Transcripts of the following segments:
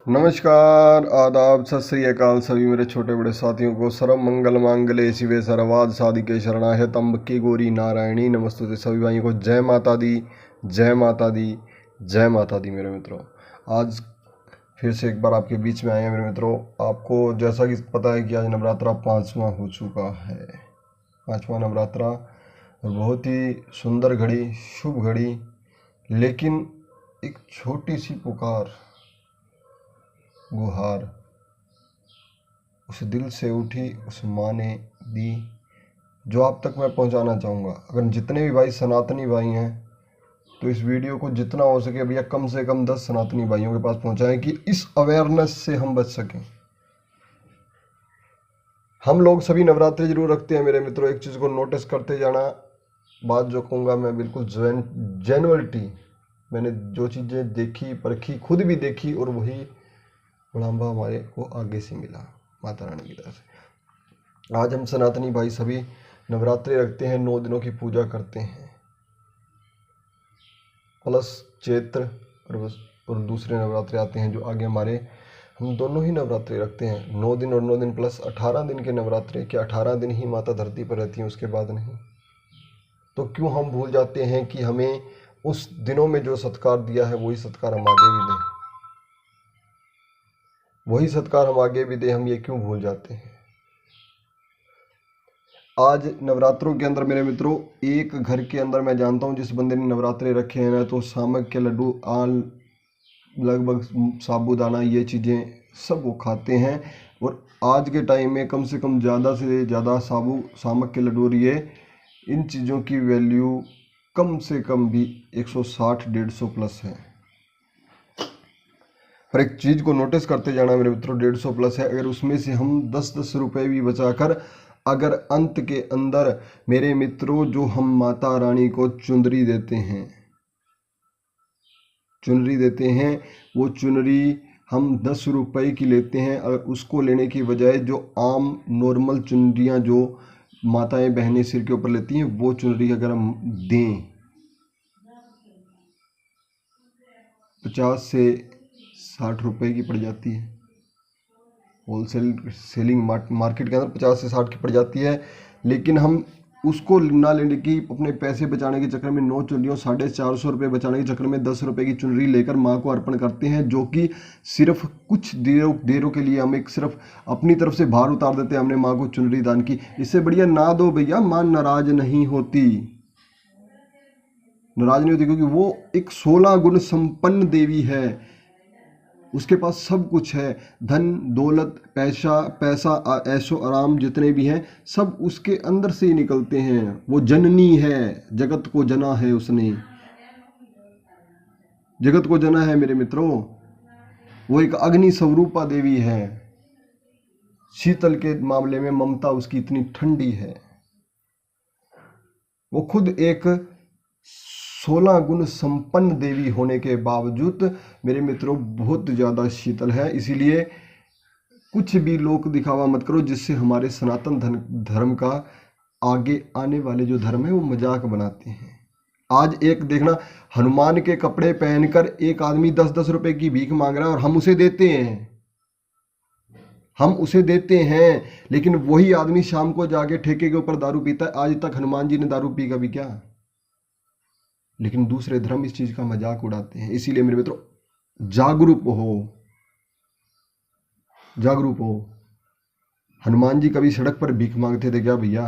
नमस्कार, आदाब, सत श्री अकाल सभी मेरे छोटे बड़े साथियों को। सर्व मंगल मांगल्ये शिवे सर्वार्थ साधिके शरणाय त्र्यंबके गौरी नारायणी नमस्तुते। सभी भाइयों को जय माता दी, जय माता दी, जय माता दी। मेरे मित्रों, आज फिर से एक बार आपके बीच में आए हैं। मेरे मित्रों, आपको जैसा कि पता है कि आज नवरात्रा 5वां हो चुका है। 5वां नवरात्रा और बहुत ही सुंदर घड़ी, शुभ घड़ी, लेकिन एक छोटी सी पुकार, गुहार उस दिल से उठी, उस माँ ने दी, जो आप तक मैं पहुंचाना चाहूँगा। अगर जितने भी भाई सनातनी भाई हैं तो इस वीडियो को जितना हो सके भैया कम से कम 10 सनातनी भाइयों के पास पहुंचाएं कि इस अवेयरनेस से हम बच सकें। हम लोग सभी नवरात्रि जरूर रखते हैं मेरे मित्रों। एक चीज़ को नोटिस करते जाना, बात जो कहूँगा मैं बिल्कुल जेन्युइनिटी, मैंने जो चीज़ें देखी, परखी, खुद भी देखी, और वही बुढ़ाम्बा हमारे को आगे से मिला माता रानी की तरफ से। आज हम सनातनी भाई सभी नवरात्रि रखते हैं, 9 दिनों की पूजा करते हैं, प्लस चैत्र और दूसरे नवरात्रि आते हैं जो आगे हमारे। हम दोनों ही नवरात्रि रखते हैं, 9 दिन और 9 दिन प्लस 18 दिन के नवरात्रि। क्या 18 दिन ही माता धरती पर रहती हैं, उसके बाद नहीं? तो क्यों हम भूल जाते हैं कि हमें उस दिनों में जो सत्कार दिया है वही सत्कार हम आगे भी दें, वही सत्कार हम आगे भी दें। हम ये क्यों भूल जाते हैं? आज नवरात्रों के अंदर मेरे मित्रों, एक घर के अंदर मैं जानता हूँ जिस बंदे ने नवरात्रे रखे हैं ना, तो सामक के लड्डू, आल, लगभग साबूदाना, ये चीज़ें सब वो खाते हैं। और आज के टाइम में कम से कम ज़्यादा से ज़्यादा सामक के लड्डू, और ये इन चीज़ों की वैल्यू कम से कम भी 160-150 प्लस है। हर एक चीज़ को नोटिस करते जाना मेरे मित्रों, 150 प्लस है। अगर उसमें से हम 10-10 रुपये भी बचाकर, अगर अंत के अंदर मेरे मित्रों जो हम माता रानी को चुनरी देते हैं, वो चुनरी हम 10 रुपये की लेते हैं। अगर उसको लेने की बजाय जो आम नॉर्मल चुनरियाँ जो माताएं बहनें सिर के ऊपर लेती हैं, वो चुनरी अगर हम दें, 50 से 60 रुपये की पड़ जाती है। होलसेल सेलिंग मार्केट के अंदर 50 से 60 की पड़ जाती है। लेकिन हम उसको ना लेने की, अपने पैसे बचाने के चक्कर में, 9 चुनरियों 450 रुपये बचाने के चक्कर में 10 रुपये की चुनरी लेकर माँ को अर्पण करते हैं, जो कि सिर्फ कुछ देरों के लिए हम एक सिर्फ अपनी तरफ से भार उतार देते हैं। हमने माँ को चुनरी दान की, इससे बढ़िया ना दो भैया, माँ नाराज नहीं होती, क्योंकि वो एक 16 गुण संपन्न देवी है। उसके पास सब कुछ है, धन दौलत, पैसा, ऐशो आराम जितने भी हैं सब उसके अंदर से ही निकलते हैं। वो जननी है, जगत को जना है उसने, जगत को जना है मेरे मित्रों। वो एक अग्नि स्वरूपा देवी है। शीतल के मामले में ममता उसकी इतनी ठंडी है। वो खुद एक 16 गुण संपन्न देवी होने के बावजूद मेरे मित्रों बहुत ज़्यादा शीतल है। इसीलिए कुछ भी लोक दिखावा मत करो, जिससे हमारे सनातन धर्म का आगे आने वाले जो धर्म है वो मजाक बनाते हैं। आज एक देखना, हनुमान के कपड़े पहनकर एक आदमी 10-10 रुपए की भीख मांग रहा है और हम उसे देते हैं, लेकिन वही आदमी शाम को जाके ठेके के ऊपर दारू पीता है। आज तक हनुमान जी ने दारू पी कभी क्या? लेकिन दूसरे धर्म इस चीज का मजाक उड़ाते हैं। इसीलिए मेरे मित्रों, जागरूक हो। हनुमान जी कभी सड़क पर भीख मांगते थे क्या भैया?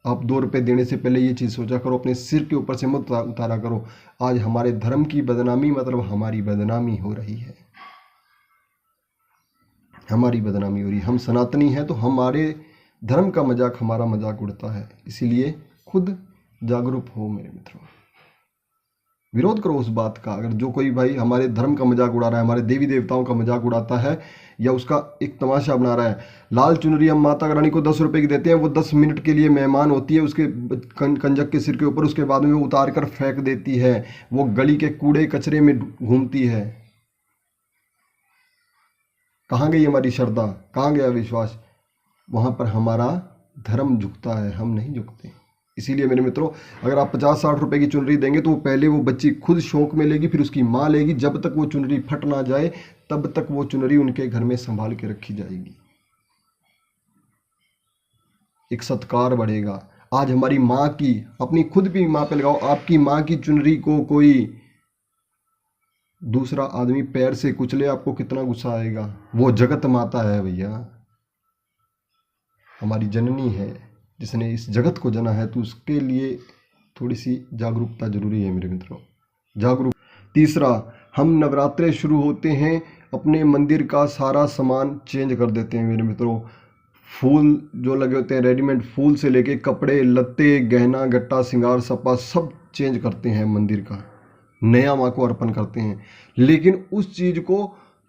आप 2 रुपए देने से पहले ये चीज सोचा करो, अपने सिर के ऊपर से मत उतारा करो। आज हमारे धर्म की बदनामी, मतलब हमारी बदनामी हो रही है, हम सनातनी हैं तो हमारे धर्म का मजाक, हमारा मजाक उड़ता है। इसीलिए खुद जागरूक हो मेरे मित्रों, विरोध करो उस बात का। अगर जो कोई भाई हमारे धर्म का मजाक उड़ा रहा है, हमारे देवी देवताओं का मजाक उड़ाता है, या उसका एक तमाशा बना रहा है। लाल चुनरी हम माता रानी को 10 रुपए की देते हैं, वो 10 मिनट के लिए मेहमान होती है उसके कंजक के सिर के ऊपर, उसके बाद में वो उतार कर फेंक देती है, वो गली के कूड़े कचरे में घूमती है। कहाँ गई हमारी श्रद्धा, कहाँ गया विश्वास? वहां पर हमारा धर्म झुकता है, हम नहीं झुकते। इसीलिए मेरे मित्रों, अगर आप 50-60 रुपए की चुनरी देंगे तो पहले वो बच्ची खुद शौक में लेगी, फिर उसकी माँ लेगी। जब तक वो चुनरी फट ना जाए तब तक वो चुनरी उनके घर में संभाल के रखी जाएगी। एक सत्कार बढ़ेगा। आज हमारी माँ की, अपनी खुद भी माँ पे लगाओ, आपकी माँ की चुनरी को कोई दूसरा आदमी पैर से कुचले, आपको कितना गुस्सा आएगा। वो जगत माता है भैया, हमारी जननी है जिसने इस जगत को जना है, तो उसके लिए थोड़ी सी जागरूकता जरूरी है मेरे मित्रों, जागरूक। तीसरा, हम नवरात्रे शुरू होते हैं, अपने मंदिर का सारा सामान चेंज कर देते हैं मेरे मित्रों। फूल जो लगे होते हैं, रेडीमेड फूल से लेके कपड़े लत्ते गहना गट्टा श्रृंगार सपा सब चेंज करते हैं, मंदिर का नया माँ को अर्पण करते हैं। लेकिन उस चीज़ को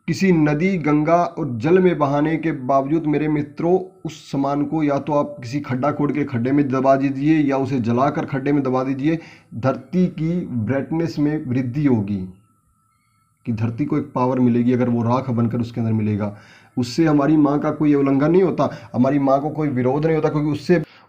किसी नदी गंगा और जल में बहाने के बावजूद मेरे मित्रों, उस सामान को या तो आप किसी खड्डा खोद के खड्डे में दबा दीजिए या उसे जलाकर खड्डे में दबा दीजिए। धरती की ब्राइटनेस में वृद्धि होगी, कि धरती को एक पावर मिलेगी अगर वो राख बनकर उसके अंदर मिलेगा। उससे हमारी माँ का कोई उल्लंघन नहीं होता, हमारी माँ को कोई विरोध नहीं होता, क्योंकि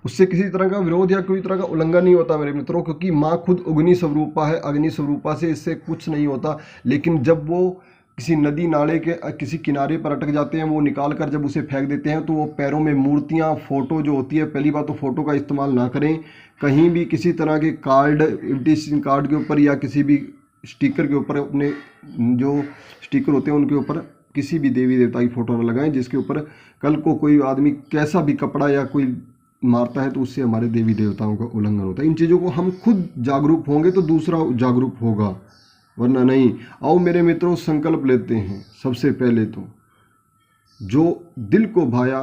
उससे किसी तरह का विरोध या कोई तरह का उल्लंघन नहीं होता मेरे मित्रों, क्योंकि माँ खुद अग्नि स्वरूपा है, अग्नि स्वरूपा से इससे कुछ नहीं होता। लेकिन जब वो किसी नदी नाले के किसी किनारे पर अटक जाते हैं, वो निकाल कर जब उसे फेंक देते हैं, तो वो पैरों में मूर्तियाँ फोटो जो होती है, पहली बात तो फोटो का इस्तेमाल ना करें। कहीं भी किसी तरह के कार्ड, इन्विटेशन कार्ड के ऊपर या किसी भी स्टिकर के ऊपर, अपने जो स्टिकर होते हैं उनके ऊपर किसी भी देवी देवता की फोटो न लगाएं, जिसके ऊपर कल को कोई आदमी कैसा भी कपड़ा या कोई मारता है तो उससे हमारे देवी देवताओं का उल्लंघन होता है। इन चीज़ों को हम खुद जागरूक होंगे तो दूसरा जागरूक होगा, वरना नहीं। आओ मेरे मित्रों, संकल्प लेते हैं। सबसे पहले तो जो दिल को भाया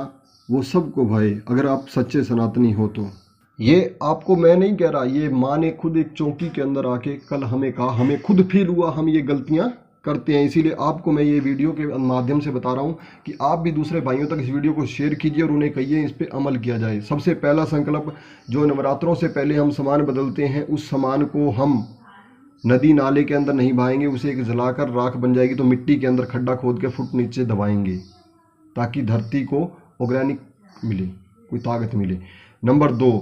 वो सबको भाए, अगर आप सच्चे सनातनी हो तो। ये आपको मैं नहीं कह रहा, ये माँ ने खुद एक चौकी के अंदर आके कल हमें कहा, हमें खुद फील हुआ हम ये गलतियाँ करते हैं। इसीलिए आपको मैं ये वीडियो के माध्यम से बता रहा हूँ कि आप भी दूसरे भाइयों तक इस वीडियो को शेयर कीजिए और उन्हें कहिए इस पर अमल किया जाए। सबसे पहला संकल्प, जो नवरात्रों से पहले हम सामान बदलते हैं, उस सामान को हम नदी नाले के अंदर नहीं बहाएंगे, उसे एक जलाकर राख बन जाएगी तो मिट्टी के अंदर खड्डा खोद के फुट नीचे दबाएंगे, ताकि धरती को ऑर्गेनिक मिले, कोई ताकत मिले। नंबर 2,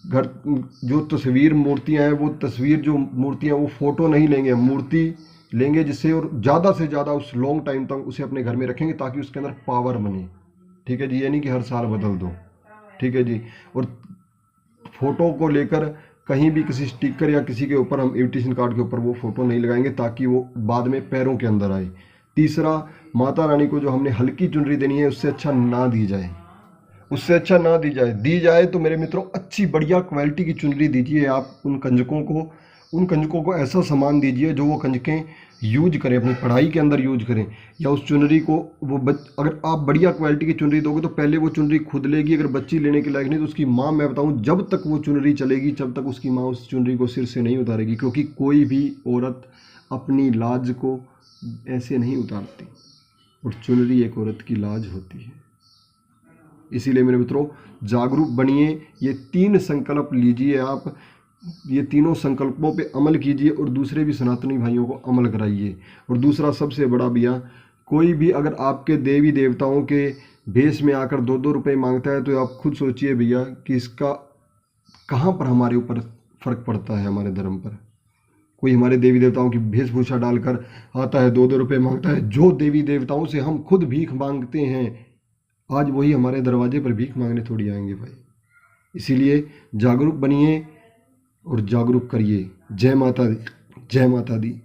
घर जो तस्वीर मूर्तियाँ हैं, वो तस्वीर जो मूर्तियाँ, वो फोटो नहीं लेंगे, मूर्ति लेंगे जिससे, और ज़्यादा से ज़्यादा उस लॉन्ग टाइम तक उसे अपने घर में रखेंगे ताकि उसके अंदर पावर बने। ठीक है जी, ये नहीं कि हर साल बदल दो। ठीक है जी। और फोटो को लेकर कहीं भी किसी स्टिकर या किसी के ऊपर हम इन्विटेशन कार्ड के ऊपर वो फोटो नहीं लगाएंगे, ताकि वो बाद में पैरों के अंदर आए। तीसरा, माता रानी को जो हमने हल्की चुनरी देनी है, उससे अच्छा ना दी जाए, उससे अच्छा ना दी जाए तो मेरे मित्रों अच्छी बढ़िया क्वालिटी की चुनरी दीजिए। आप उन कंजकों को ऐसा सामान दीजिए जो वो कंजकें यूज करें, अपनी पढ़ाई के अंदर यूज करें, या उस चुनरी को वो अगर आप बढ़िया क्वालिटी की चुनरी दोगे तो पहले वो चुनरी खुद लेगी, अगर बच्ची लेने के लायक नहीं तो उसकी माँ, मैं बताऊँ, जब तक वो चुनरी चलेगी जब तक उसकी माँ उस चुनरी को सिर से नहीं उतारेगी, क्योंकि कोई भी औरत अपनी लाज को ऐसे नहीं उतारती, और चुनरी एक औरत की लाज होती है। इसीलिए मेरे मित्रों, जागरूक बनिए, ये 3 संकल्प लीजिए आप, ये तीनों संकल्पों पे अमल कीजिए और दूसरे भी सनातनी भाइयों को अमल कराइए। और दूसरा सबसे बड़ा भैया, कोई भी अगर आपके देवी देवताओं के भेष में आकर 2-2 रुपये मांगता है तो आप खुद सोचिए भैया कि इसका कहाँ पर हमारे ऊपर फ़र्क पड़ता है, हमारे धर्म पर। कोई हमारे देवी देवताओं की वेशभूषा डालकर आता है, 2-2 रुपये मांगता है। जो देवी देवताओं से हम खुद भीख मांगते हैं, आज वही हमारे दरवाजे पर भीख मांगने थोड़ी आएंगे भाई। इसीलिए जागरूक बनिए और जागरूक करिए। जय माता दी, जय माता दी।